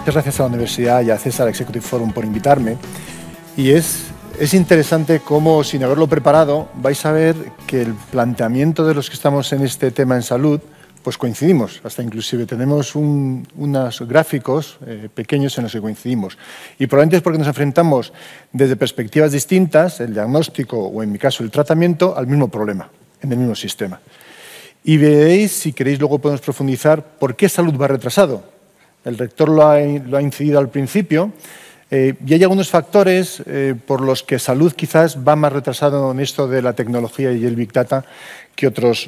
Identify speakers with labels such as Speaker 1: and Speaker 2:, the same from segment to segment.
Speaker 1: muchas gracias a la universidad y a César Executive Forum por invitarme. Y es interesante cómo, sin haberlo preparado, vais a ver que el planteamiento de los que estamos en este tema en salud, pues coincidimos. Hasta inclusive tenemos unos gráficos pequeños en los que coincidimos. Y probablemente es porque nos enfrentamos desde perspectivas distintas, el diagnóstico o, en mi caso, el tratamiento, al mismo problema, en el mismo sistema. Y veréis, si queréis, luego podemos profundizar por qué salud va retrasado. El rector lo ha incidido al principio. Y hay algunos factores por los que salud quizás va más retrasado en esto de la tecnología y el Big Data que otros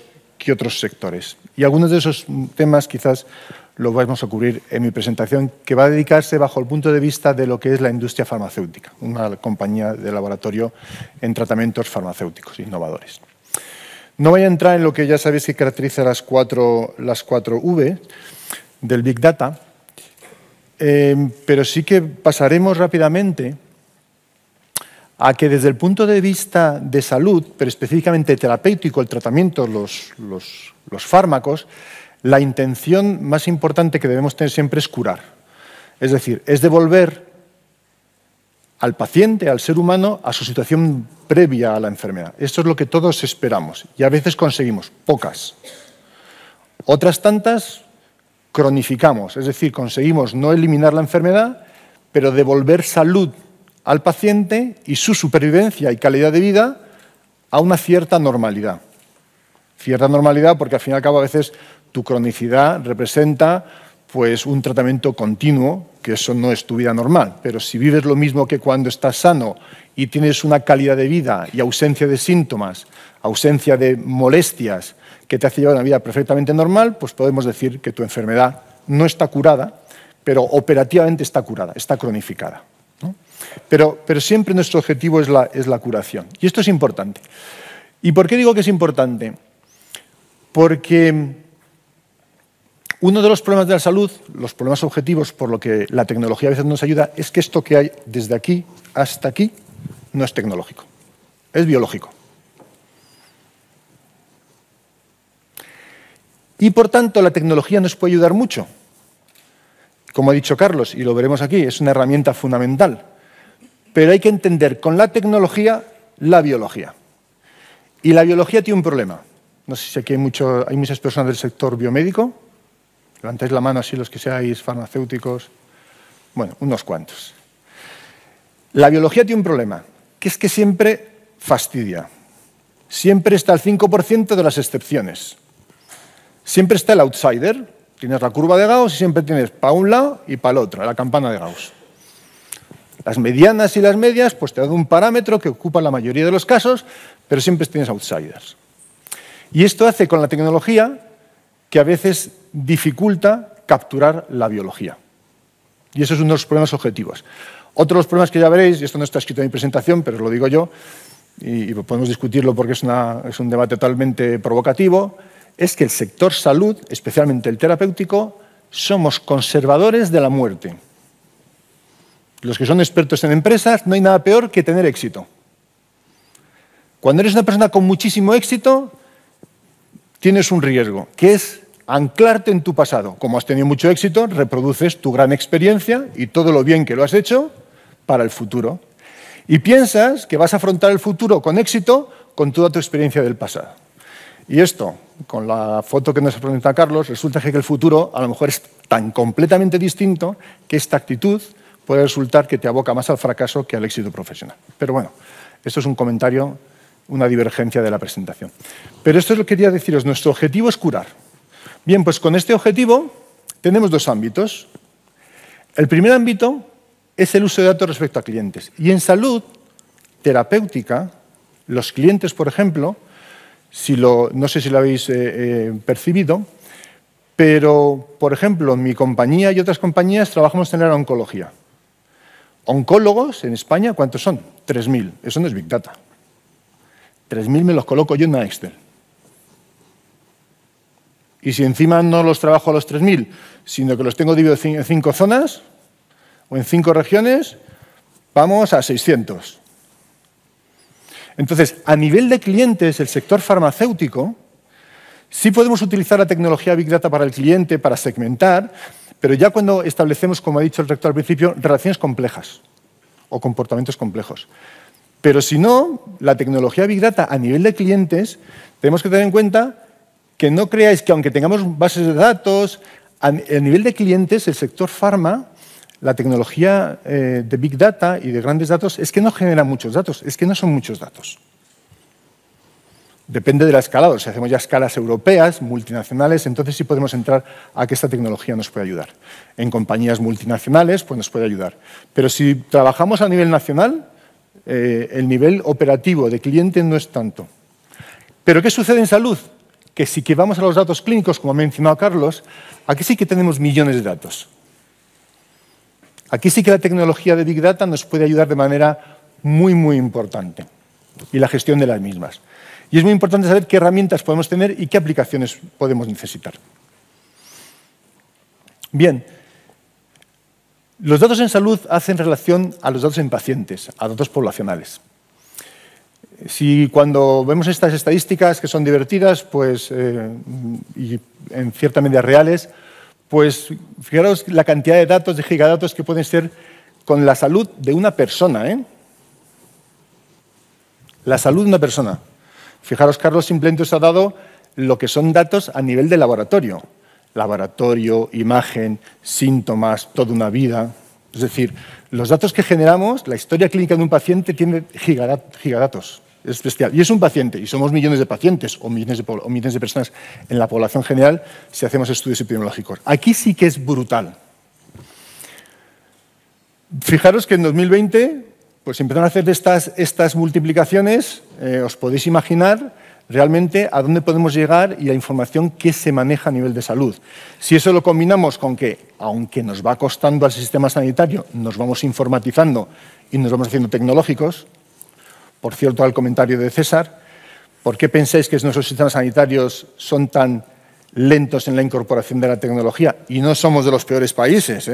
Speaker 1: sectores. Y algunos de esos temas quizás los vamos a cubrir en mi presentación, que va a dedicarse bajo el punto de vista de lo que es la industria farmacéutica, una compañía de laboratorio en tratamientos farmacéuticos innovadores. No voy a entrar en lo que ya sabéis que caracteriza las cuatro V del Big Data, pero sí que pasaremos rápidamente a que desde el punto de vista de salud, pero específicamente terapéutico, el tratamiento, los fármacos, la intención más importante que debemos tener siempre es curar. Es decir, es devolver al paciente, al ser humano, a su situación previa a la enfermedad. Esto es lo que todos esperamos y a veces conseguimos, pocas. Otras tantas cronificamos, es decir, conseguimos no eliminar la enfermedad, pero devolver salud al paciente y su supervivencia y calidad de vida a una cierta normalidad. Cierta normalidad porque al fin y al cabo a veces tu cronicidad representa pues, un tratamiento continuo, que eso no es tu vida normal, pero si vives lo mismo que cuando estás sano y tienes una calidad de vida y ausencia de síntomas, ausencia de molestias, que te hace llevar una vida perfectamente normal, pues podemos decir que tu enfermedad no está curada, pero operativamente está curada, está cronificada, ¿no? Pero siempre nuestro objetivo es la curación. Y esto es importante. ¿Y por qué digo que es importante? Porque uno de los problemas de la salud, los problemas objetivos por lo que la tecnología a veces nos ayuda, es que esto que hay desde aquí hasta aquí no es tecnológico, es biológico. Y, por tanto, la tecnología nos puede ayudar mucho. Como ha dicho Carlos, y lo veremos aquí, es una herramienta fundamental. Pero hay que entender con la tecnología la biología. Y la biología tiene un problema. No sé si aquí hay muchas personas del sector biomédico. Levantáis la mano así los que seáis farmacéuticos. Bueno, unos cuantos. La biología tiene un problema, que es que siempre fastidia. Siempre está al 5% de las excepciones. Siempre está el outsider, tienes la curva de Gauss y siempre tienes para un lado y para el otro, la campana de Gauss. Las medianas y las medias pues te dan un parámetro que ocupa la mayoría de los casos, pero siempre tienes outsiders. Y esto hace con la tecnología que a veces dificulta capturar la biología. Y eso es uno de los problemas objetivos. Otro de los problemas que ya veréis, y esto no está escrito en mi presentación, pero os lo digo yo, y podemos discutirlo porque es un debate totalmente provocativo, es que el sector salud, especialmente el terapéutico, somos conservadores de la muerte. Los que son expertos en empresas, no hay nada peor que tener éxito. Cuando eres una persona con muchísimo éxito, tienes un riesgo, que es anclarte en tu pasado. Como has tenido mucho éxito, reproduces tu gran experiencia y todo lo bien que lo has hecho para el futuro. Y piensas que vas a afrontar el futuro con éxito con toda tu experiencia del pasado. Y esto, con la foto que nos presenta Carlos, resulta que el futuro a lo mejor es tan completamente distinto que esta actitud puede resultar que te aboca más al fracaso que al éxito profesional. Pero bueno, esto es un comentario, una divergencia de la presentación. Pero esto es lo que quería deciros, nuestro objetivo es curar. Bien, pues con este objetivo tenemos dos ámbitos. El primer ámbito es el uso de datos respecto a clientes. Y en salud terapéutica, los clientes, por ejemplo, no sé si lo habéis percibido, pero, por ejemplo, mi compañía y otras compañías trabajamos en la oncología. Oncólogos en España, ¿cuántos son? 3.000. Eso no es Big Data. 3.000 me los coloco yo en una Excel. Y si encima no los trabajo a los 3.000, sino que los tengo divididos en 5 zonas o en 5 regiones, vamos a 600. Entonces, a nivel de clientes, el sector farmacéutico Sí podemos utilizar la tecnología Big Data para el cliente, para segmentar, pero ya cuando establecemos, como ha dicho el rector al principio, relaciones complejas o comportamientos complejos. Pero si no, la tecnología Big Data a nivel de clientes, tenemos que tener en cuenta que no creáis que aunque tengamos bases de datos, a nivel de clientes, el sector farma, la tecnología de Big Data y de grandes datos es que no genera muchos datos, es que no son muchos datos. Depende de la escala, si hacemos ya escalas europeas, multinacionales, entonces sí podemos entrar a que esta tecnología nos puede ayudar. En compañías multinacionales, pues nos puede ayudar. Pero si trabajamos a nivel nacional, el nivel operativo de cliente no es tanto. ¿Pero qué sucede en salud? Que si que vamos a los datos clínicos, como ha mencionado Carlos, aquí sí que tenemos millones de datos. Aquí sí que la tecnología de Big Data nos puede ayudar de manera muy, muy importante. Y la gestión de las mismas. Y es muy importante saber qué herramientas podemos tener y qué aplicaciones podemos necesitar. Bien, los datos en salud hacen relación a los datos en pacientes, a datos poblacionales. Si cuando vemos estas estadísticas que son divertidas pues, y en cierta medida reales, pues fijaros la cantidad de datos, de gigadatos que pueden ser con la salud de una persona. La salud de una persona. Fijaros, Carlos simplemente os ha dado lo que son datos a nivel de laboratorio. Laboratorio, imagen, síntomas, toda una vida. Es decir, los datos que generamos, la historia clínica de un paciente tiene gigadatos. Es bestial. Y es un paciente, y somos millones de pacientes o millones de personas en la población general si hacemos estudios epidemiológicos. Aquí sí que es brutal. Fijaros que en 2020 pues empezaron a hacer estas multiplicaciones, os podéis imaginar realmente a dónde podemos llegar y la información que se maneja a nivel de salud. Si eso lo combinamos con que, aunque nos va costando al sistema sanitario, nos vamos informatizando y nos vamos haciendo tecnológicos. Por cierto, al comentario de César, ¿por qué pensáis que nuestros sistemas sanitarios son tan lentos en la incorporación de la tecnología? Y no somos de los peores países,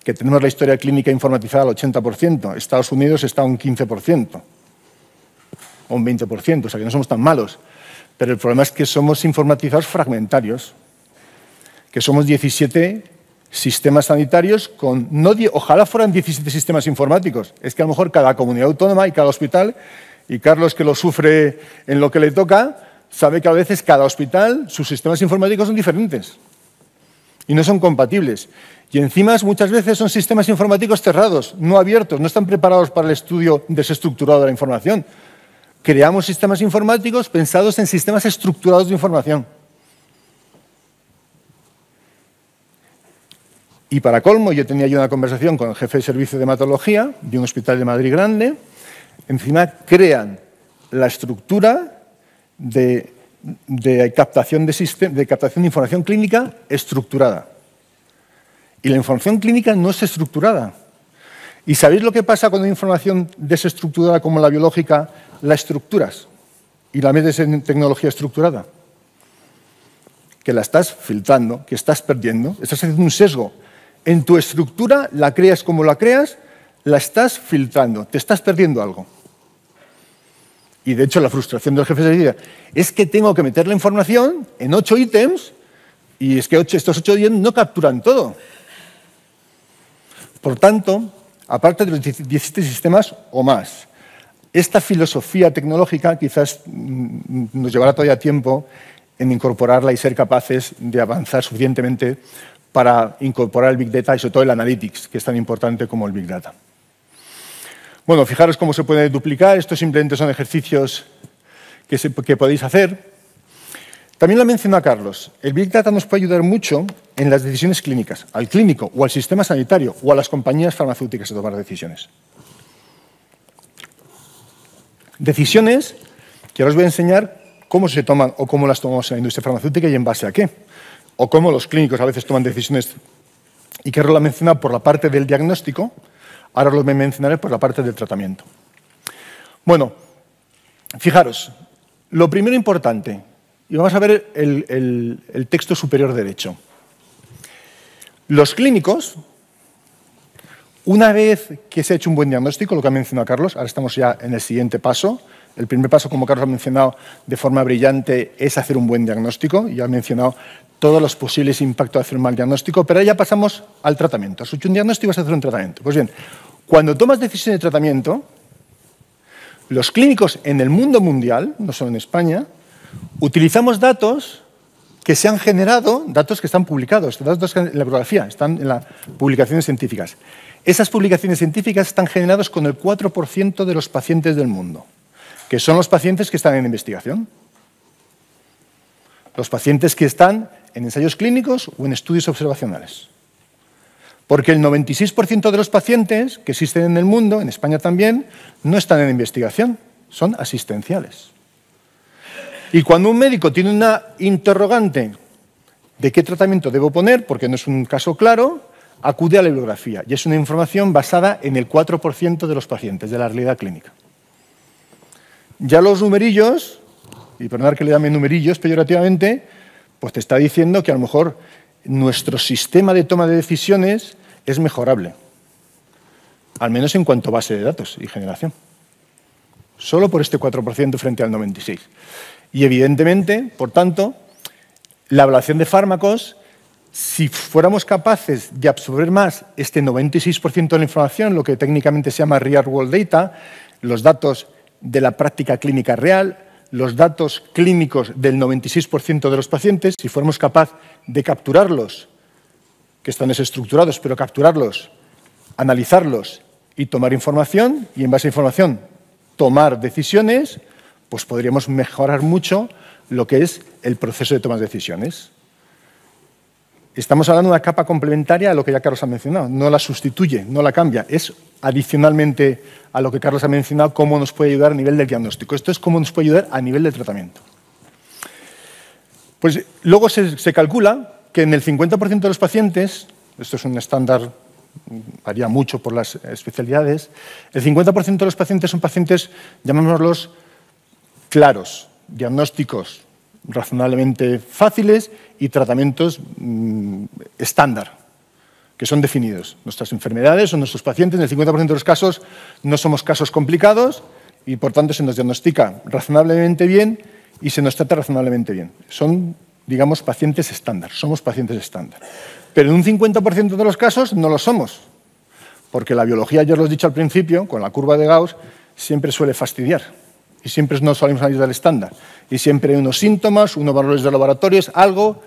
Speaker 1: que tenemos la historia clínica informatizada al 80%. Estados Unidos está a un 15%, o un 20%, o sea que no somos tan malos. Pero el problema es que somos informatizados fragmentarios, que somos 17 sistemas sanitarios con, ojalá fueran 17 sistemas informáticos. Es que a lo mejor cada comunidad autónoma y cada hospital, y Carlos que lo sufre en lo que le toca, sabe que a veces cada hospital, sus sistemas informáticos son diferentes y no son compatibles. Y encima muchas veces son sistemas informáticos cerrados, no abiertos, no están preparados para el estudio desestructurado de la información. Creamos sistemas informáticos pensados en sistemas estructurados de información. Y para colmo, yo tenía una conversación con el jefe de servicio de hematología de un hospital de Madrid grande. Encima crean la estructura de captación de información clínica estructurada. Y la información clínica no es estructurada. ¿Y sabéis lo que pasa cuando hay información desestructurada como la biológica, la estructuras y la metes en tecnología estructurada? Que la estás filtrando, que estás perdiendo, estás haciendo un sesgo. En tu estructura, la creas como la creas, la estás filtrando, te estás perdiendo algo. Y de hecho la frustración del jefe de servicio es que tengo que meter la información en 8 ítems y es que estos 8 ítems no capturan todo. Por tanto, aparte de los 17 sistemas o más, esta filosofía tecnológica quizás nos llevará todavía tiempo en incorporarla y ser capaces de avanzar suficientemente para incorporar el Big Data y sobre todo el Analytics, que es tan importante como el Big Data. Bueno, fijaros cómo se puede duplicar. Estos simplemente son ejercicios que podéis hacer. También lo menciona Carlos. El Big Data nos puede ayudar mucho en las decisiones clínicas, al clínico o al sistema sanitario o a las compañías farmacéuticas a tomar decisiones. Decisiones que ahora os voy a enseñar cómo se toman o cómo las tomamos en la industria farmacéutica y en base a qué. O cómo los clínicos a veces toman decisiones. Y Carlos lo ha mencionado por la parte del diagnóstico, ahora lo mencionaré por la parte del tratamiento. Bueno, fijaros, lo primero importante, y vamos a ver el texto superior derecho. Los clínicos, una vez que se ha hecho un buen diagnóstico, lo que ha mencionado Carlos, ahora estamos ya en el siguiente paso, El primer paso, como Carlos ha mencionado de forma brillante, es hacer un buen diagnóstico. Ya ha mencionado todos los posibles impactos de hacer un mal diagnóstico, pero ahora ya pasamos al tratamiento. Has hecho un diagnóstico y vas a hacer un tratamiento. Pues bien, cuando tomas decisiones de tratamiento, los clínicos en el mundo mundial, no solo en España, utilizamos datos que se han generado, datos que están publicados, datos en la bibliografía, están en las publicaciones científicas. Esas publicaciones científicas están generadas con el 4% de los pacientes del mundo, que son los pacientes que están en investigación. Los pacientes que están en ensayos clínicos o en estudios observacionales. Porque el 96% de los pacientes que existen en el mundo, en España también, no están en investigación, son asistenciales. Y cuando un médico tiene una interrogante de qué tratamiento debo poner, porque no es un caso claro, acude a la bibliografía. Y es una información basada en el 4% de los pacientes, de la realidad clínica. Ya los numerillos, y perdonad que le llame numerillos peyorativamente, pues te está diciendo que a lo mejor nuestro sistema de toma de decisiones es mejorable, al menos en cuanto a base de datos y generación. Solo por este 4% frente al 96%. Y evidentemente, por tanto, la evaluación de fármacos, si fuéramos capaces de absorber más este 96% de la información, lo que técnicamente se llama real world data, los datos de la práctica clínica real, los datos clínicos del 96% de los pacientes, si fuéramos capaces de capturarlos, que están desestructurados, pero capturarlos, analizarlos y tomar información, y en base a información tomar decisiones, pues podríamos mejorar mucho lo que es el proceso de toma de decisiones. Estamos hablando de una capa complementaria a lo que ya Carlos ha mencionado. No la sustituye, no la cambia. Es adicionalmente a lo que Carlos ha mencionado cómo nos puede ayudar a nivel del diagnóstico. Esto es cómo nos puede ayudar a nivel del tratamiento. Pues luego se calcula que en el 50% de los pacientes, esto es un estándar, varía mucho por las especialidades, el 50% de los pacientes son pacientes, llamémoslos claros, diagnósticos razonablemente fáciles y tratamientos estándar, que son definidos. Nuestras enfermedades o nuestros pacientes, en el 50% de los casos, no somos casos complicados y, por tanto, se nos diagnostica razonablemente bien y se nos trata razonablemente bien. Son, digamos, pacientes estándar, somos pacientes estándar. Pero en un 50% de los casos no lo somos, porque la biología, ya os lo he dicho al principio, con la curva de Gauss, siempre suele fastidiar. Y siempre no salimos salir del estándar. Y siempre hay unos síntomas, unos valores de laboratorios, algo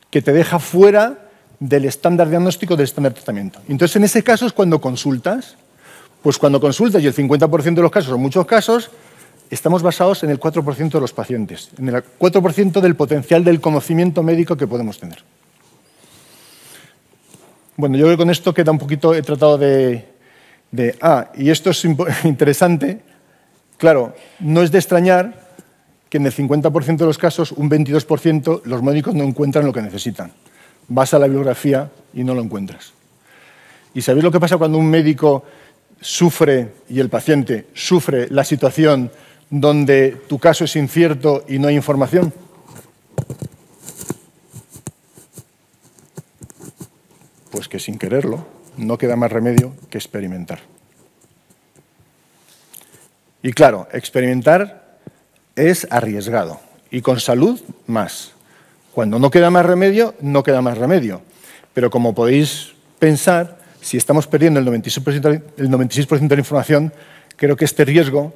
Speaker 1: que te deja fuera del estándar diagnóstico, del estándar tratamiento. Entonces, en ese caso es cuando consultas. Pues cuando consultas, y el 50% de los casos, o muchos casos, estamos basados en el 4% de los pacientes, en el 4% del potencial del conocimiento médico que podemos tener. Bueno, yo creo que con esto queda un poquito, he tratado y esto es interesante. Claro, no es de extrañar que en el 50% de los casos, un 22%, los médicos no encuentran lo que necesitan. Vas a la bibliografía y no lo encuentras. ¿Y sabéis lo que pasa cuando un médico sufre y el paciente sufre la situación donde tu caso es incierto y no hay información? Pues que sin quererlo no queda más remedio que experimentar. Y claro, experimentar es arriesgado y con salud más. Cuando no queda más remedio, no queda más remedio. Pero como podéis pensar, si estamos perdiendo el 96% de la información, creo que este riesgo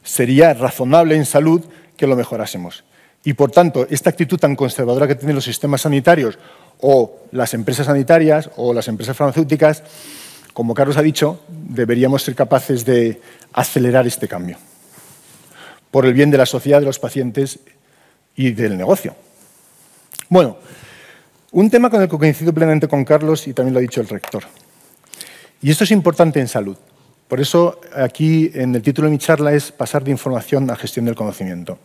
Speaker 1: sería razonable en salud que lo mejorásemos. Y por tanto, esta actitud tan conservadora que tienen los sistemas sanitarios o las empresas sanitarias o las empresas farmacéuticas, como Carlos ha dicho, deberíamos ser capaces de acelerar este cambio por el bien de la sociedad, de los pacientes y del negocio. Bueno, un tema con el que coincido plenamente con Carlos y también lo ha dicho el rector. Y esto es importante en salud. Por eso aquí en el título de mi charla es pasar de información a gestión del conocimiento.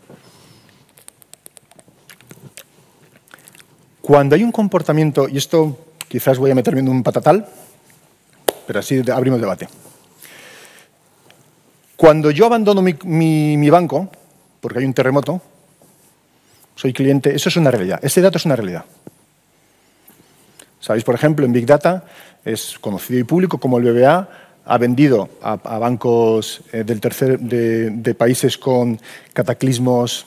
Speaker 1: Cuando hay un comportamiento, y esto quizás voy a meterme en un patatal, pero así abrimos debate. Cuando yo abandono mi banco, porque hay un terremoto, soy cliente, eso es una realidad. Ese dato es una realidad. Sabéis, por ejemplo, en Big Data es conocido y público como el BBVA ha vendido a bancos de países con cataclismos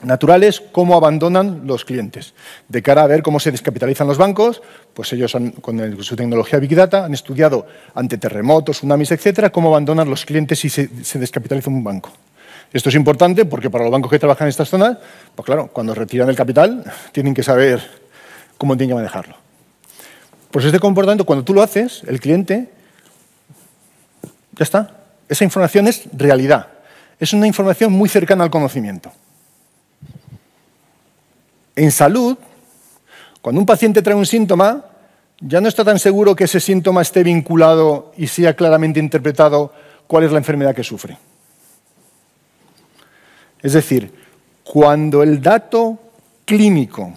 Speaker 1: naturales cómo abandonan los clientes. De cara a ver cómo se descapitalizan los bancos, pues ellos con su tecnología Big Data han estudiado ante terremotos, tsunamis, etcétera, cómo abandonan los clientes si se descapitaliza un banco. Esto es importante porque para los bancos que trabajan en estas zonas, pues claro, cuando retiran el capital tienen que saber cómo tienen que manejarlo. Pues este comportamiento, cuando tú lo haces, el cliente, ya está. Esa información es realidad. Es una información muy cercana al conocimiento. En salud, cuando un paciente trae un síntoma, ya no está tan seguro que ese síntoma esté vinculado y sea claramente interpretado cuál es la enfermedad que sufre. Es decir, cuando el dato clínico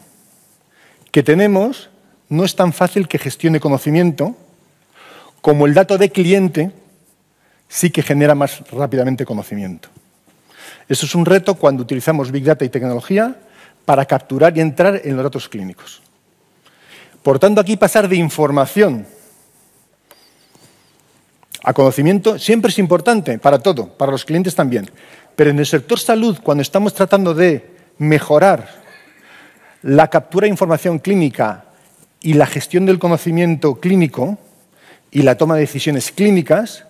Speaker 1: que tenemos no es tan fácil que gestione conocimiento, como el dato de cliente sí que genera más rápidamente conocimiento. Eso es un reto cuando utilizamos Big Data y tecnología para capturar y entrar en los datos clínicos. Por tanto, aquí pasar de información a conocimiento siempre es importante para todo, para los clientes también. Pero en el sector salud, cuando estamos tratando de mejorar la captura de información clínica y la gestión del conocimiento clínico y la toma de decisiones clínicas,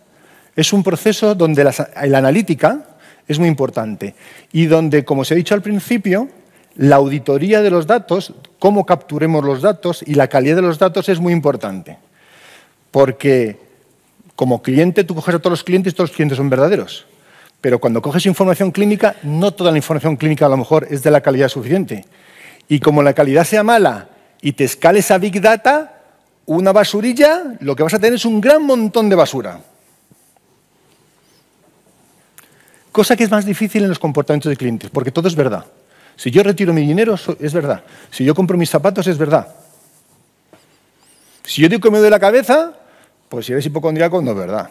Speaker 1: es un proceso donde la analítica es muy importante y donde, como se ha dicho al principio, la auditoría de los datos, cómo capturemos los datos y la calidad de los datos es muy importante. Porque como cliente, tú coges a todos los clientes y todos los clientes son verdaderos. Pero cuando coges información clínica, no toda la información clínica a lo mejor es de la calidad suficiente. Y como la calidad sea mala y te escales a Big Data, una basurilla, lo que vas a tener es un gran montón de basura. Cosa que es más difícil en los comportamientos de clientes, porque todo es verdad. Si yo retiro mi dinero, es verdad. Si yo compro mis zapatos, es verdad. Si yo digo que me duele la cabeza, pues si eres hipocondríaco, no es verdad.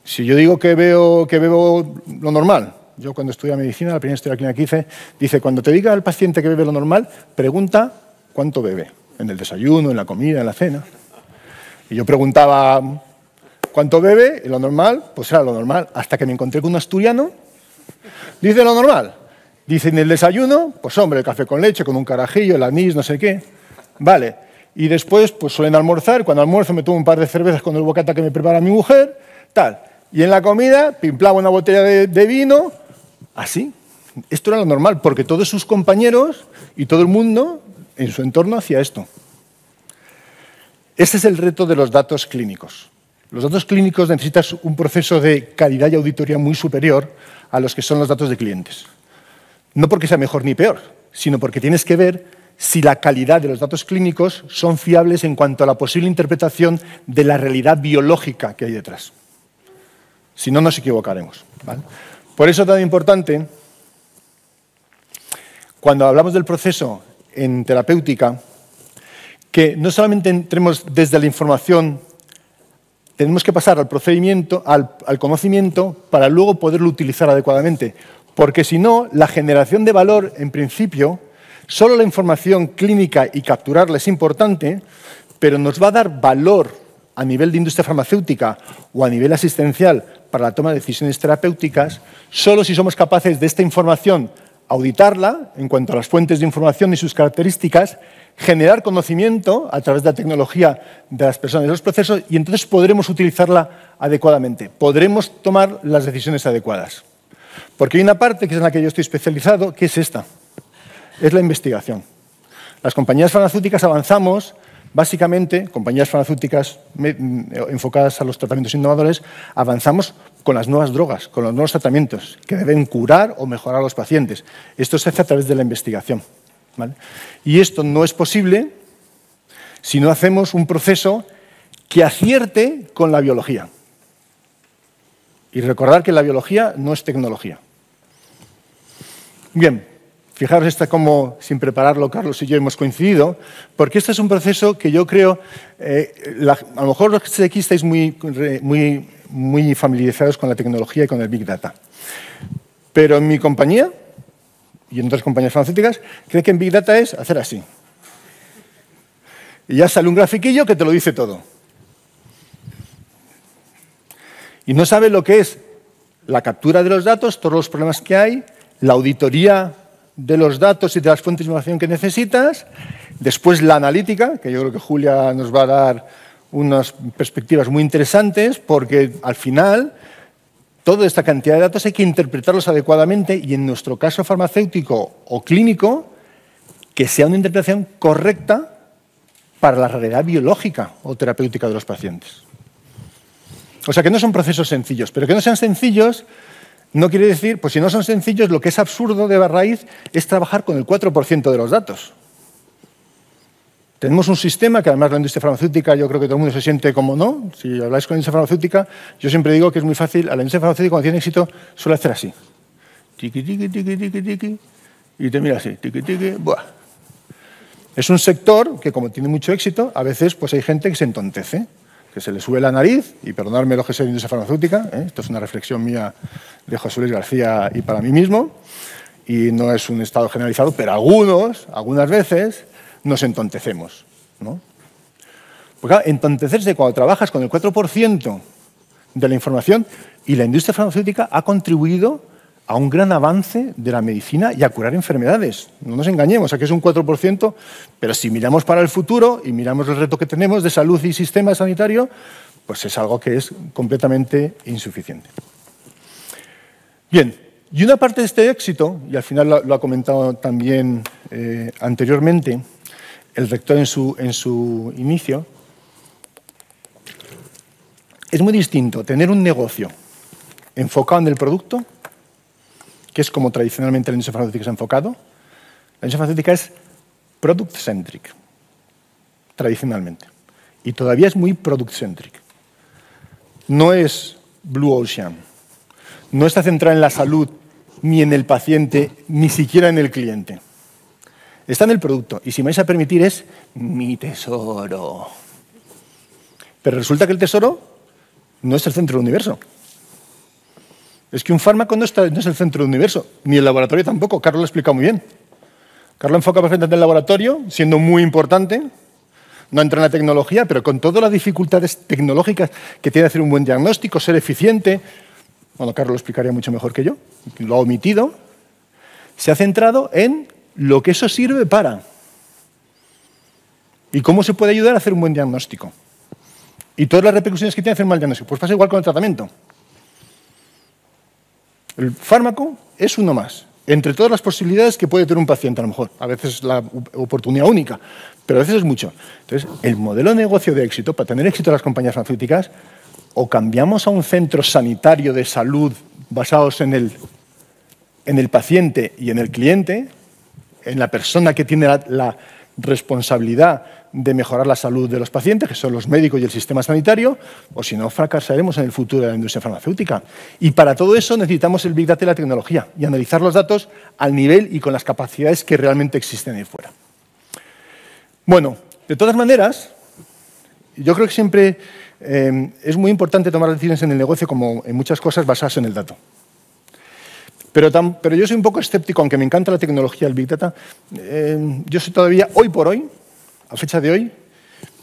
Speaker 1: Si yo digo que bebo lo normal, yo cuando estudié medicina, la primera historia clínica que hice, dice, cuando te diga al paciente que bebe lo normal, pregunta cuánto bebe, en el desayuno, en la comida, en la cena. Y yo preguntaba cuánto bebe, y lo normal, pues era lo normal, hasta que me encontré con un asturiano. Dice lo normal. Dice en el desayuno, pues hombre, el café con leche, con un carajillo, el anís, no sé qué. Vale. Y después, pues suelen almorzar. Cuando almuerzo me tomo un par de cervezas con el bocata que me prepara mi mujer, tal. Y en la comida, pimplaba una botella de vino, así. Esto era lo normal, porque todos sus compañeros y todo el mundo en su entorno hacía esto. Ese es el reto de los datos clínicos. Los datos clínicos necesitan un proceso de calidad y auditoría muy superior a los que son los datos de clientes. No porque sea mejor ni peor, sino porque tienes que ver si la calidad de los datos clínicos son fiables en cuanto a la posible interpretación de la realidad biológica que hay detrás. Si no, nos equivocaremos, ¿vale? Por eso es tan importante, cuando hablamos del proceso en terapéutica, que no solamente entremos desde la información, tenemos que pasar al procedimiento, al conocimiento, para luego poderlo utilizar adecuadamente. Porque si no, la generación de valor, en principio, solo la información clínica y capturarla es importante, pero nos va a dar valor a nivel de industria farmacéutica o a nivel asistencial para la toma de decisiones terapéuticas, solo si somos capaces de esta información auditarla en cuanto a las fuentes de información y sus características, generar conocimiento a través de la tecnología de las personas y de los procesos, y entonces podremos utilizarla adecuadamente, podremos tomar las decisiones adecuadas. Porque hay una parte que es en la que yo estoy especializado, que es esta, es la investigación. Las compañías farmacéuticas avanzamos, básicamente, compañías farmacéuticas enfocadas a los tratamientos innovadores, avanzamos con las nuevas drogas, con los nuevos tratamientos que deben curar o mejorar a los pacientes. Esto se hace a través de la investigación, ¿vale? Y esto no es posible si no hacemos un proceso que acierte con la biología. Y recordar que la biología no es tecnología. Bien, fijaros esta como, sin prepararlo, Carlos y yo hemos coincidido, porque este es un proceso que yo creo, a lo mejor los que aquí estáis muy familiarizados con la tecnología y con el Big Data. Pero en mi compañía, y en otras compañías farmacéuticas, creo que en Big Data es hacer así. Y ya sale un grafiquillo que te lo dice todo. Y no sabe lo que es la captura de los datos, todos los problemas que hay, la auditoría de los datos y de las fuentes de información que necesitas, después la analítica, que yo creo que Julia nos va a dar unas perspectivas muy interesantes, porque al final toda esta cantidad de datos hay que interpretarlos adecuadamente y en nuestro caso farmacéutico o clínico, que sea una interpretación correcta para la realidad biológica o terapéutica de los pacientes. O sea, que no son procesos sencillos, pero que no sean sencillos no quiere decir, pues si no son sencillos, lo que es absurdo de raíz es trabajar con el 4% de los datos. Tenemos un sistema que además la industria farmacéutica, yo creo que todo el mundo se siente como no. Si habláis con la industria farmacéutica, yo siempre digo que es muy fácil. A la industria farmacéutica, cuando tiene éxito, suele hacer así. Tiqui, tiqui, tiqui, tiqui, tiqui. Y te mira así. Tiqui, tiqui, buah. Es un sector que, como tiene mucho éxito, a veces pues hay gente que se entontece, que se le sube la nariz, y perdonadme lo que sé de industria farmacéutica, esto es una reflexión mía de José Luis García y para mí mismo, y no es un estado generalizado, pero algunas veces, nos entontecemos, ¿no? Porque claro, entontecerse cuando trabajas con el 4% de la información, y la industria farmacéutica ha contribuido a un gran avance de la medicina y a curar enfermedades. No nos engañemos, aquí es un 4%, pero si miramos para el futuro y miramos el reto que tenemos de salud y sistema sanitario, pues es algo que es completamente insuficiente. Bien, y una parte de este éxito, y al final lo ha comentado también anteriormente el rector en su inicio, es muy distinto tener un negocio enfocado en el producto, que es como tradicionalmente la industria farmacéutica se ha enfocado. La industria farmacéutica es product-centric, tradicionalmente. Y todavía es muy product-centric. No es Blue Ocean. No está centrada en la salud, ni en el paciente, ni siquiera en el cliente. Está en el producto. Y si me vais a permitir, es mi tesoro. Pero resulta que el tesoro no es el centro del universo. Es que un fármaco no es el centro del universo, ni el laboratorio tampoco. Carlos lo ha explicado muy bien. Carlos enfoca perfectamente el laboratorio, siendo muy importante. No entra en la tecnología, pero con todas las dificultades tecnológicas que tiene hacer un buen diagnóstico, ser eficiente. Bueno, Carlos lo explicaría mucho mejor que yo. Lo ha omitido. Se ha centrado en lo que eso sirve para. Y cómo se puede ayudar a hacer un buen diagnóstico. Y todas las repercusiones que tiene hacer un mal diagnóstico. Pues pasa igual con el tratamiento. El fármaco es uno más, entre todas las posibilidades que puede tener un paciente, a lo mejor. A veces es la oportunidad única, pero a veces es mucho. Entonces, el modelo de negocio de éxito, para tener éxito en las compañías farmacéuticas, o cambiamos a un centro sanitario de salud basados en el paciente y en el cliente, en la persona que tiene la responsabilidad de mejorar la salud de los pacientes, que son los médicos y el sistema sanitario, o si no, fracasaremos en el futuro de la industria farmacéutica. Y para todo eso necesitamos el Big Data y la tecnología, y analizar los datos al nivel y con las capacidades que realmente existen ahí fuera. Bueno, de todas maneras, yo creo que siempre es muy importante tomar decisiones en el negocio, como en muchas cosas, basadas en el dato. Pero yo soy un poco escéptico, aunque me encanta la tecnología, el Big Data. Yo soy todavía, hoy por hoy, a fecha de hoy,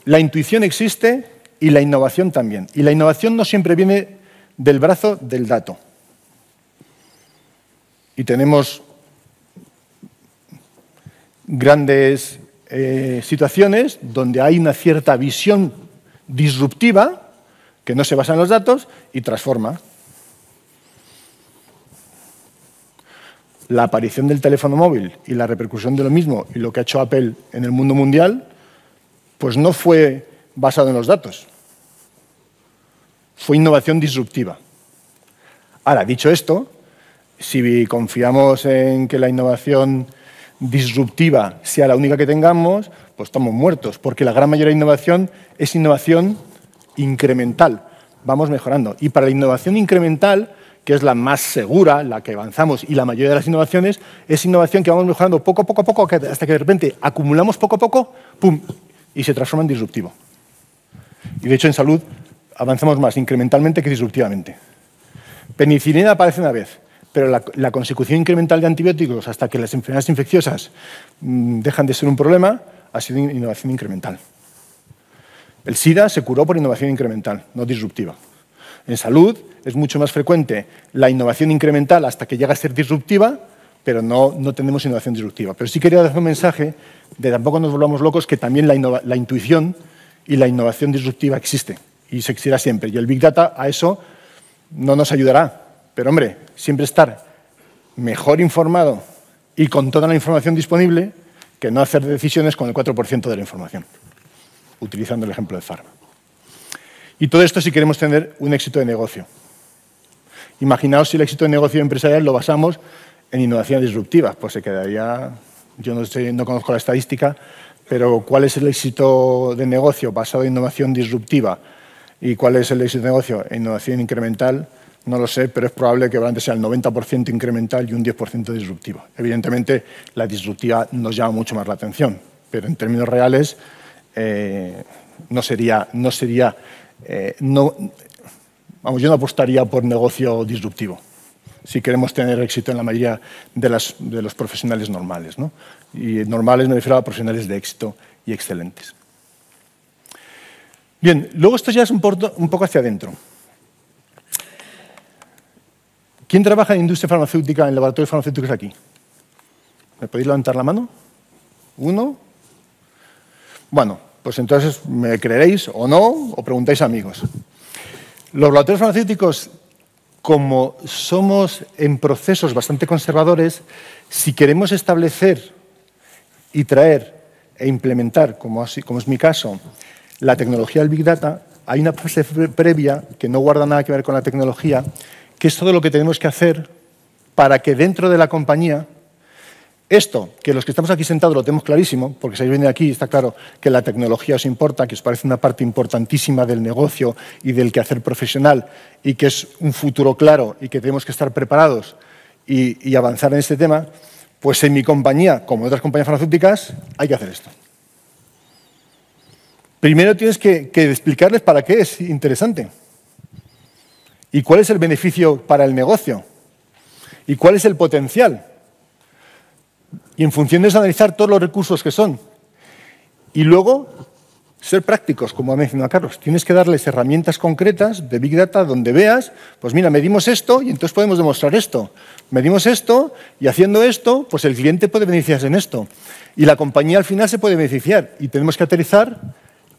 Speaker 1: la intuición existe y la innovación también. Y la innovación no siempre viene del brazo del dato. Y tenemos grandes situaciones donde hay una cierta visión disruptiva que no se basa en los datos y transforma. La aparición del teléfono móvil y la repercusión de lo mismo y lo que ha hecho Apple en el mundo mundial, pues no fue basado en los datos. Fue innovación disruptiva. Ahora, dicho esto, si confiamos en que la innovación disruptiva sea la única que tengamos, pues estamos muertos, porque la gran mayoría de innovación es innovación incremental. Vamos mejorando. Y para la innovación incremental, que es la más segura, la que avanzamos, y la mayoría de las innovaciones, es innovación que vamos mejorando poco a poco, hasta que de repente acumulamos poco a poco, ¡pum!, y se transforma en disruptivo. Y de hecho en salud avanzamos más incrementalmente que disruptivamente. Penicilina aparece una vez, pero la consecución incremental de antibióticos hasta que las enfermedades infecciosas dejan de ser un problema ha sido innovación incremental. El SIDA se curó por innovación incremental, no disruptiva. En salud es mucho más frecuente la innovación incremental hasta que llega a ser disruptiva, pero no tenemos innovación disruptiva. Pero sí quería dar un mensaje de tampoco nos volvamos locos, que también la intuición y la innovación disruptiva existe y se existirá siempre. Y el Big Data a eso no nos ayudará. Pero, hombre, siempre estar mejor informado y con toda la información disponible que no hacer decisiones con el 4% de la información, utilizando el ejemplo de Pharma. Y todo esto si queremos tener un éxito de negocio. Imaginaos si el éxito de negocio empresarial lo basamos en innovación disruptiva. Pues se quedaría, yo no conozco la estadística, pero ¿cuál es el éxito de negocio basado en innovación disruptiva? ¿Y cuál es el éxito de negocio en innovación incremental? No lo sé, pero es probable que probablemente sea el 90% incremental y un 10% disruptivo. Evidentemente, la disruptiva nos llama mucho más la atención, pero en términos reales yo no apostaría por negocio disruptivo si queremos tener éxito en la mayoría de los profesionales normales, ¿no? Y normales me refiero a profesionales de éxito y excelentes. Bien, luego esto ya es un poco hacia adentro. ¿Quién trabaja en industria farmacéutica, en laboratorios farmacéuticos aquí? ¿Me podéis levantar la mano? ¿Uno? Bueno, pues entonces me creeréis o no, o preguntáis a amigos. Los laboratorios farmacéuticos, como somos en procesos bastante conservadores, si queremos establecer y traer e implementar, como es mi caso, la tecnología del Big Data, hay una fase previa que no guarda nada que ver con la tecnología, que es todo lo que tenemos que hacer para que dentro de la compañía, esto, que los que estamos aquí sentados lo tenemos clarísimo, porque si habéis venido aquí está claro que la tecnología os importa, que os parece una parte importantísima del negocio y del quehacer profesional y que es un futuro claro y que tenemos que estar preparados y avanzar en este tema, pues en mi compañía, como en otras compañías farmacéuticas, hay que hacer esto. Primero tienes que explicarles para qué es interesante. ¿Y cuál es el beneficio para el negocio? ¿Y cuál es el potencial? Y en función de eso analizar todos los recursos que son. Y luego ser prácticos, como ha mencionado Carlos. Tienes que darles herramientas concretas de Big Data donde veas, pues mira, medimos esto y entonces podemos demostrar esto. Medimos esto y haciendo esto, pues el cliente puede beneficiarse en esto. Y la compañía al final se puede beneficiar. Y tenemos que aterrizar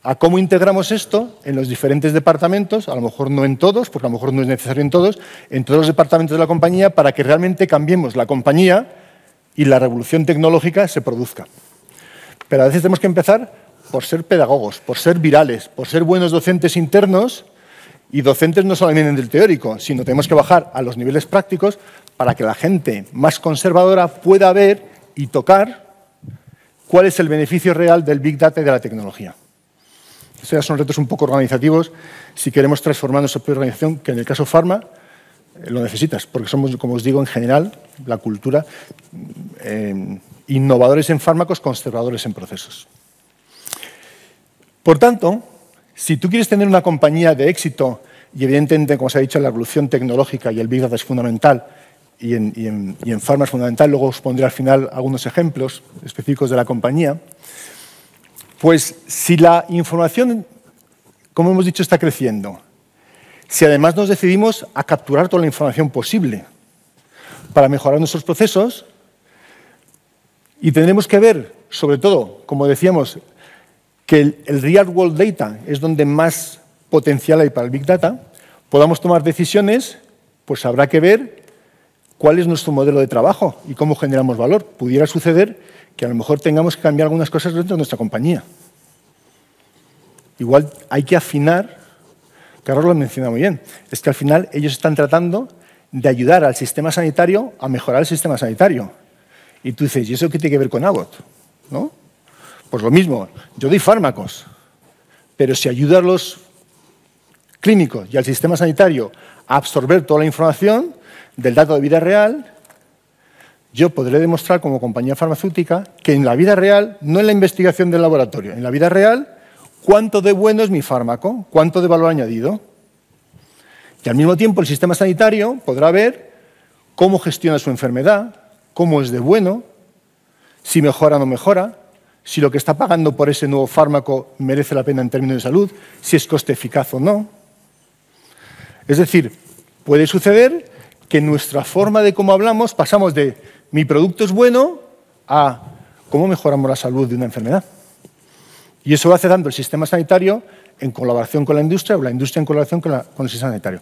Speaker 1: a cómo integramos esto en los diferentes departamentos, a lo mejor no en todos, porque a lo mejor no es necesario en todos los departamentos de la compañía para que realmente cambiemos la compañía y la revolución tecnológica se produzca. Pero a veces tenemos que empezar por ser pedagogos, por ser virales, por ser buenos docentes internos y docentes no solamente del teórico, sino tenemos que bajar a los niveles prácticos para que la gente más conservadora pueda ver y tocar cuál es el beneficio real del Big Data y de la tecnología. Estos ya son retos un poco organizativos si queremos transformar nuestra propia organización, que en el caso Pharma lo necesitas, porque somos, como os digo, en general, la cultura, innovadores en fármacos, conservadores en procesos. Por tanto, si tú quieres tener una compañía de éxito, y evidentemente, como se ha dicho, la evolución tecnológica y el Big Data es fundamental, y en Pharma es fundamental, luego os pondré al final algunos ejemplos específicos de la compañía, pues si la información, como hemos dicho, está creciendo, si además nos decidimos a capturar toda la información posible para mejorar nuestros procesos, y tendremos que ver, sobre todo, como decíamos, que el real world data es donde más potencial hay para el Big Data, podamos tomar decisiones, pues habrá que ver cuál es nuestro modelo de trabajo y cómo generamos valor. Pudiera suceder que a lo mejor tengamos que cambiar algunas cosas dentro de nuestra compañía. Igual hay que afinar, Carlos lo menciona muy bien, es que al final ellos están tratando de ayudar al sistema sanitario a mejorar el sistema sanitario. Y tú dices, ¿y eso qué tiene que ver con Abbott? ¿No? Pues lo mismo, yo doy fármacos, pero si ayudo a los clínicos y al sistema sanitario a absorber toda la información del dato de vida real, yo podré demostrar como compañía farmacéutica que en la vida real, no en la investigación del laboratorio, en la vida real, cuánto de bueno es mi fármaco, cuánto de valor añadido. Y al mismo tiempo el sistema sanitario podrá ver cómo gestiona su enfermedad, cómo es de bueno, si mejora o no mejora, si lo que está pagando por ese nuevo fármaco merece la pena en términos de salud, si es coste eficaz o no. Es decir, puede suceder que nuestra forma de cómo hablamos pasamos de mi producto es bueno a cómo mejoramos la salud de una enfermedad. Y eso va dando el sistema sanitario en colaboración con la industria o la industria en colaboración con el sistema sanitario.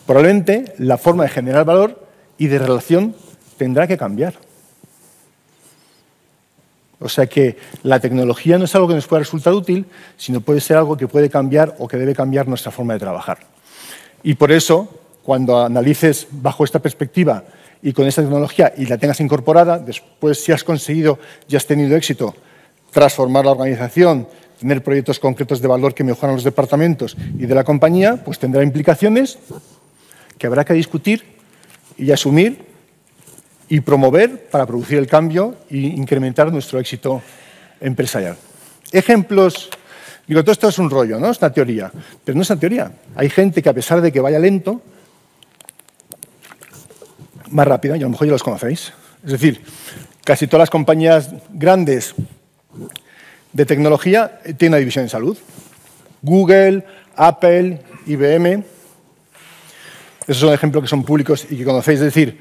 Speaker 1: Probablemente la forma de generar valor y de relación tendrá que cambiar. O sea que la tecnología no es algo que nos pueda resultar útil, sino puede ser algo que puede cambiar o que debe cambiar nuestra forma de trabajar. Y por eso, cuando analices bajo esta perspectiva y con esta tecnología y la tengas incorporada, después si has conseguido y has tenido éxito, transformar la organización, tener proyectos concretos de valor que mejoran los departamentos y de la compañía, pues tendrá implicaciones que habrá que discutir y asumir y promover para producir el cambio e incrementar nuestro éxito empresarial. Ejemplos, digo, todo esto es un rollo, ¿no? Es una teoría, pero no es una teoría. Hay gente que a pesar de que vaya lento, más rápida, y a lo mejor ya los conocéis. Es decir, casi todas las compañías grandes de tecnología tienen una división en salud. Google, Apple, IBM. Esos son ejemplos que son públicos y que conocéis. Es decir,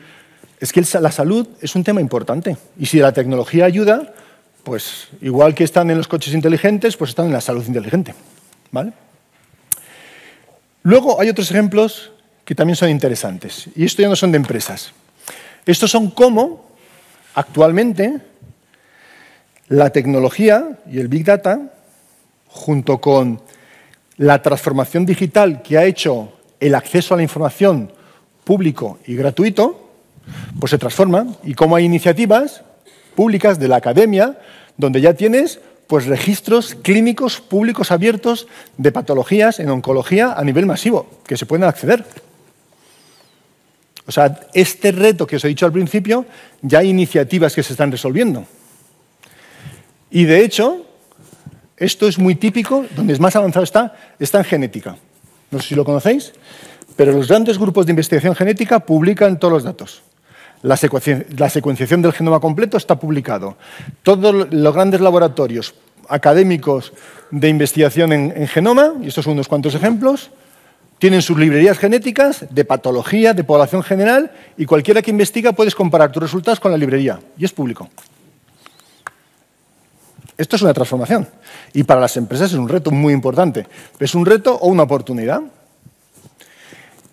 Speaker 1: es que la salud es un tema importante. Y si la tecnología ayuda, pues igual que están en los coches inteligentes, pues están en la salud inteligente. ¿Vale? Luego hay otros ejemplos que también son interesantes. Y estos ya no son de empresas. Estos son cómo, actualmente, la tecnología y el Big Data, junto con la transformación digital que ha hecho el acceso a la información público y gratuito, pues se transforma. Y cómo hay iniciativas públicas de la academia donde ya tienes pues, registros clínicos públicos abiertos de patologías en oncología a nivel masivo, que se pueden acceder. O sea, este reto que os he dicho al principio, ya hay iniciativas que se están resolviendo. Y de hecho, esto es muy típico, donde es más avanzado está en genética. No sé si lo conocéis, pero los grandes grupos de investigación genética publican todos los datos. La secuenciación del genoma completo está publicado. Todos los grandes laboratorios académicos de investigación en genoma, y estos son unos cuantos ejemplos, tienen sus librerías genéticas de patología, de población general, y cualquiera que investiga puedes comparar tus resultados con la librería, y es público. Esto es una transformación, y para las empresas es un reto muy importante. ¿Es un reto o una oportunidad?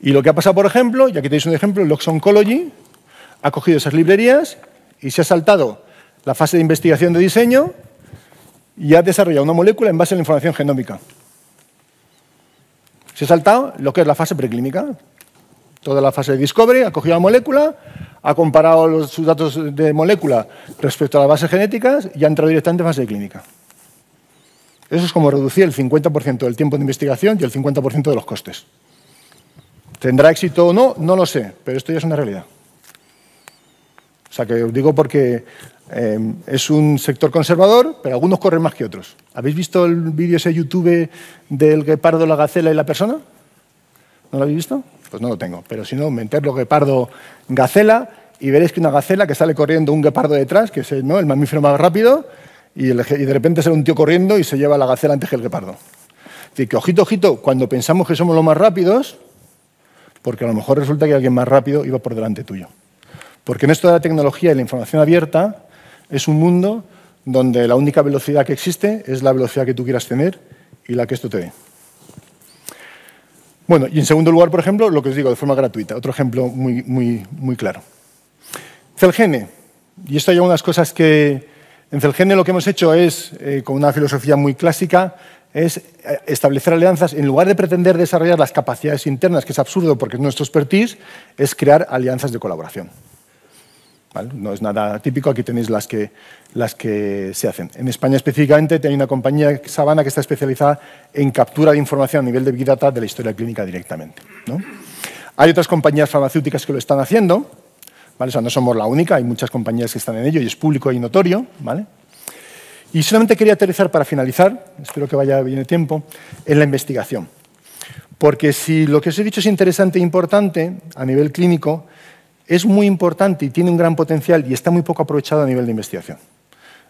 Speaker 1: Y lo que ha pasado, por ejemplo, y aquí tenéis un ejemplo, Lox Oncology ha cogido esas librerías y se ha saltado la fase de investigación de diseño y ha desarrollado una molécula en base a la información genómica. Se ha saltado lo que es la fase preclínica. Toda la fase de discovery, ha cogido la molécula, ha comparado sus datos de molécula respecto a las bases genéticas y ha entrado directamente en fase de clínica. Eso es como reducir el 50% del tiempo de investigación y el 50% de los costes. ¿Tendrá éxito o no? No lo sé, pero esto ya es una realidad. O sea, que os digo porque es un sector conservador, pero algunos corren más que otros. ¿Habéis visto el vídeo ese YouTube del guepardo, la gacela y la persona? ¿No lo habéis visto? Pues no lo tengo, pero si no, meterlo guepardo, gacela, y veréis que una gacela que sale corriendo un guepardo detrás, que es el mamífero más rápido, y de repente sale un tío corriendo y se lleva la gacela antes que el guepardo. Es decir, que ojito, ojito, cuando pensamos que somos los más rápidos, porque a lo mejor resulta que alguien más rápido iba por delante tuyo. Porque en esto de la tecnología y la información abierta es un mundo donde la única velocidad que existe es la velocidad que tú quieras tener y la que esto te dé. Bueno, y en segundo lugar, por ejemplo, lo que os digo, de forma gratuita. Otro ejemplo muy claro. Celgene. Y esto hay unas cosas que... En Celgene lo que hemos hecho es, con una filosofía muy clásica, es establecer alianzas. En lugar de pretender desarrollar las capacidades internas, que es absurdo porque es nuestro expertise, es crear alianzas de colaboración. ¿Vale? No es nada típico, aquí tenéis las que se hacen. En España específicamente hay una compañía, Sabana, que está especializada en captura de información a nivel de Big Data de la historia clínica directamente, ¿no? Hay otras compañías farmacéuticas que lo están haciendo, ¿vale? O sea, no somos la única, hay muchas compañías que están en ello y es público y notorio, ¿vale? Y solamente quería aterrizar para finalizar, espero que vaya bien el tiempo, en la investigación. Porque si lo que os he dicho es interesante e importante a nivel clínico, es muy importante y tiene un gran potencial y está muy poco aprovechado a nivel de investigación.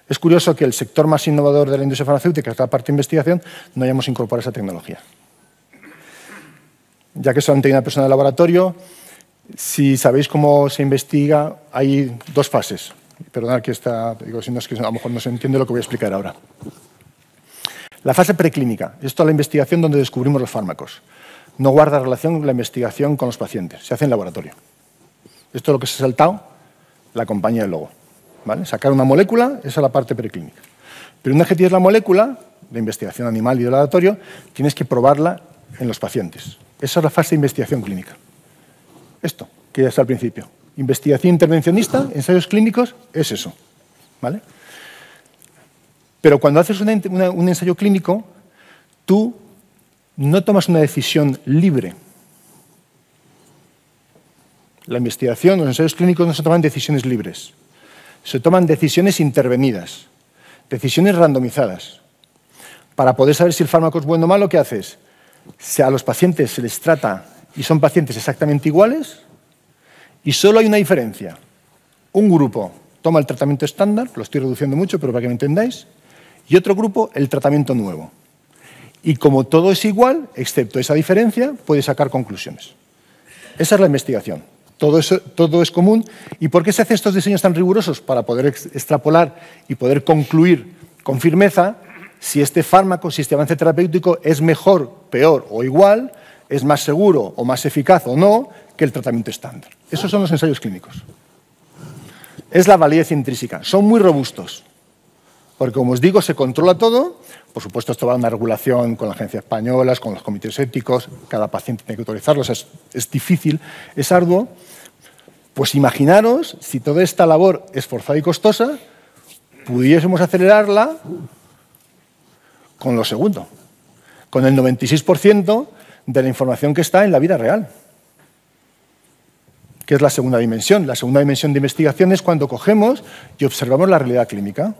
Speaker 1: Es curioso que el sector más innovador de la industria farmacéutica, que es la parte de investigación, no hayamos incorporado esa tecnología. Ya que solamente hay una persona de laboratorio, si sabéis cómo se investiga, hay dos fases. Perdonad que digo, si no es que a lo mejor no se entiende lo que voy a explicar ahora. La fase preclínica. Esto es la investigación donde descubrimos los fármacos. No guarda relación con la investigación con los pacientes. Se hace en laboratorio. Esto es lo que se ha saltado la compañía del logo. ¿Vale? Sacar una molécula, esa es la parte preclínica. Pero una vez que tienes la molécula, de investigación animal y de laboratorio, tienes que probarla en los pacientes. Esa es la fase de investigación clínica. Esto, que ya está al principio. Investigación intervencionista, ensayos clínicos, es eso. ¿Vale? Pero cuando haces un ensayo clínico, tú no tomas una decisión libre. La investigación, los ensayos clínicos no se toman decisiones libres. Se toman decisiones intervenidas, decisiones randomizadas. Para poder saber si el fármaco es bueno o malo, ¿qué haces? Si a los pacientes se les trata y son pacientes exactamente iguales y solo hay una diferencia. Un grupo toma el tratamiento estándar, lo estoy reduciendo mucho, pero para que me entendáis, y otro grupo el tratamiento nuevo. Y como todo es igual, excepto esa diferencia, puedes sacar conclusiones. Esa es la investigación. Todo es común. ¿Y por qué se hacen estos diseños tan rigurosos? Para poder extrapolar y poder concluir con firmeza si este fármaco, si este avance terapéutico es mejor, peor o igual, es más seguro o más eficaz o no que el tratamiento estándar. Esos son los ensayos clínicos. Es la validez intrínseca. Son muy robustos. Porque, como os digo, se controla todo. Por supuesto, esto va a una regulación con la agencia española, con los comités éticos. Cada paciente tiene que autorizarlo. O sea, es difícil, es arduo. Pues imaginaros, si toda esta labor esforzada y costosa, pudiésemos acelerarla con lo segundo, con el 96% de la información que está en la vida real, que es la segunda dimensión. La segunda dimensión de investigación es cuando cogemos y observamos la realidad clínica.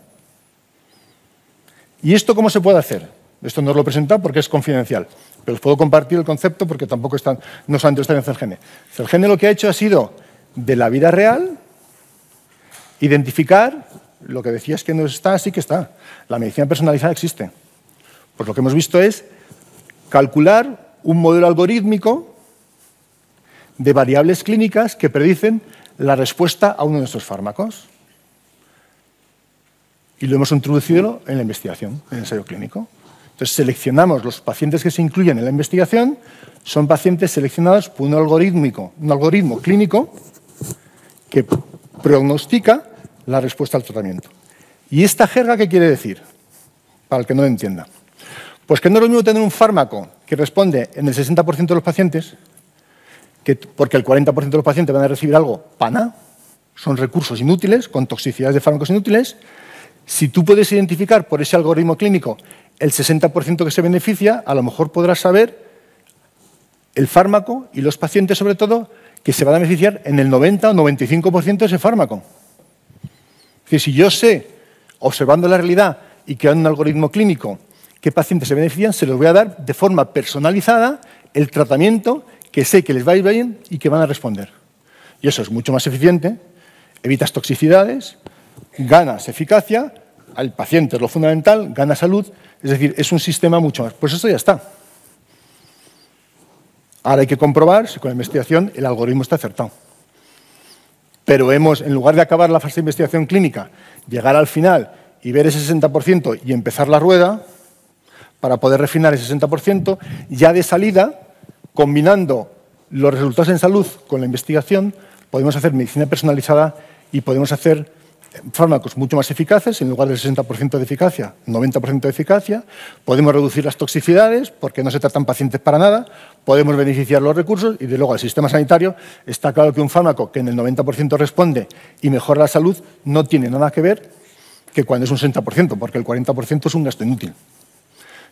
Speaker 1: ¿Y esto cómo se puede hacer? Esto no os lo he presentado porque es confidencial, pero os puedo compartir el concepto porque tampoco no solamente está en Celgene. Celgene lo que ha hecho ha sido, de la vida real, identificar lo que decías que no está, sí que está. La medicina personalizada existe. Pues lo que hemos visto es calcular un modelo algorítmico de variables clínicas que predicen la respuesta a uno de nuestros fármacos. Y lo hemos introducido en la investigación, en el ensayo clínico. Entonces, seleccionamos los pacientes que se incluyen en la investigación, son pacientes seleccionados por un algoritmo clínico que prognostica la respuesta al tratamiento. ¿Y esta jerga qué quiere decir? Para el que no lo entienda. Pues que no es lo mismo tener un fármaco que responde en el 60% de los pacientes, porque el 40% de los pacientes van a recibir algo pana, son recursos inútiles, con toxicidades de fármacos inútiles. Si tú puedes identificar por ese algoritmo clínico el 60% que se beneficia, a lo mejor podrás saber el fármaco y los pacientes, sobre todo, que se van a beneficiar en el 90 o 95% de ese fármaco. Es decir, si yo sé, observando la realidad y creando un algoritmo clínico, qué pacientes se benefician, se los voy a dar de forma personalizada el tratamiento que sé que les va a ir bien y que van a responder. Y eso es mucho más eficiente, evitas toxicidades, ganas eficacia, al paciente es lo fundamental, gana salud, es decir, es un sistema mucho más. Pues esto ya está. Ahora hay que comprobar si con la investigación el algoritmo está acertado. Pero en lugar de acabar la fase de investigación clínica, llegar al final y ver ese 60% y empezar la rueda, para poder refinar ese 60%, ya de salida, combinando los resultados en salud con la investigación, podemos hacer medicina personalizada y podemos hacer fármacos mucho más eficaces, en lugar del 60% de eficacia, 90% de eficacia. Podemos reducir las toxicidades, porque no se tratan pacientes para nada. Podemos beneficiar los recursos y, de luego, al sistema sanitario está claro que un fármaco que en el 90% responde y mejora la salud no tiene nada que ver que cuando es un 60%, porque el 40% es un gasto inútil,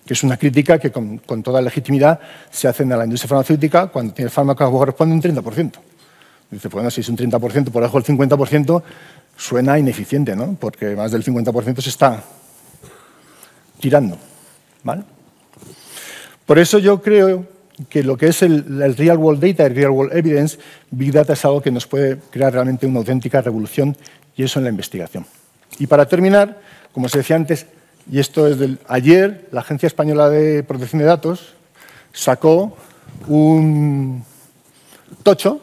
Speaker 1: que es una crítica que con toda legitimidad se hacen a la industria farmacéutica cuando tiene fármacos que corresponden un 30%. Dice, bueno, si es un 30% por debajo del 50%, suena ineficiente, ¿no? Porque más del 50% se está tirando, ¿vale? Por eso yo creo que lo que es el real world data, el real world evidence, Big Data es algo que nos puede crear realmente una auténtica revolución, y eso en la investigación. Y para terminar, como os decía antes, y esto es ayer, la Agencia Española de Protección de Datos sacó un tocho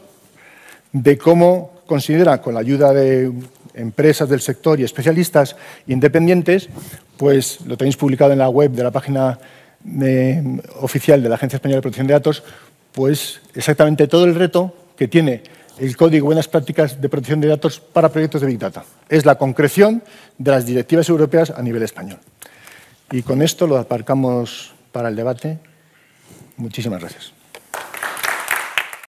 Speaker 1: de cómo considera, con la ayuda de empresas del sector y especialistas independientes, pues lo tenéis publicado en la web de la página oficial de la Agencia Española de Protección de Datos, pues exactamente todo el reto que tiene el Código Buenas Prácticas de Protección de Datos para proyectos de Big Data. Es la concreción de las directivas europeas a nivel español. Y con esto lo aparcamos para el debate. Muchísimas gracias.